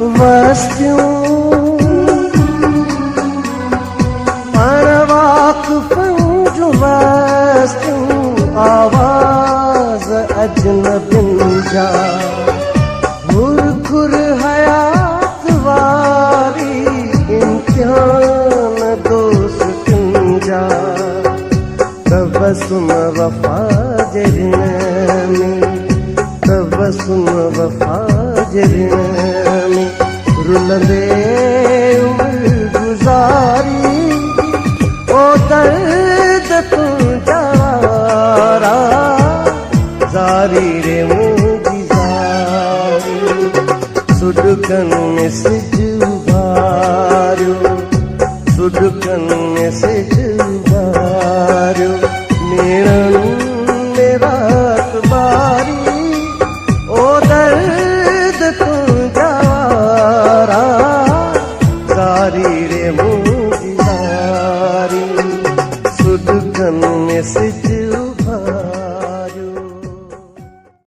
वस्तियों अनवाक़िफ़ुं जो वस्तियों आवाज़ अजनबियुनि जा घुर हयात वारी इम्तिहान दोस्तनि जा तबसुम वफ़ा जे रिण में तबसुम वफ़ा जे रिण में रुलंदे उमिरि गुज़ारी ओ दर्द तुंहिंजा वारा ज़ारी रे मुंहिंजी ज़ारी सुॾकनि में सिजु उभारियो सुॾकनि में सिजु उभारियो नेणनि में रात बारी ओ दर्द तुंहिंजा वारा ज़ारी रे मुंहिंजी ज़ारी सुॾकनि में सिजु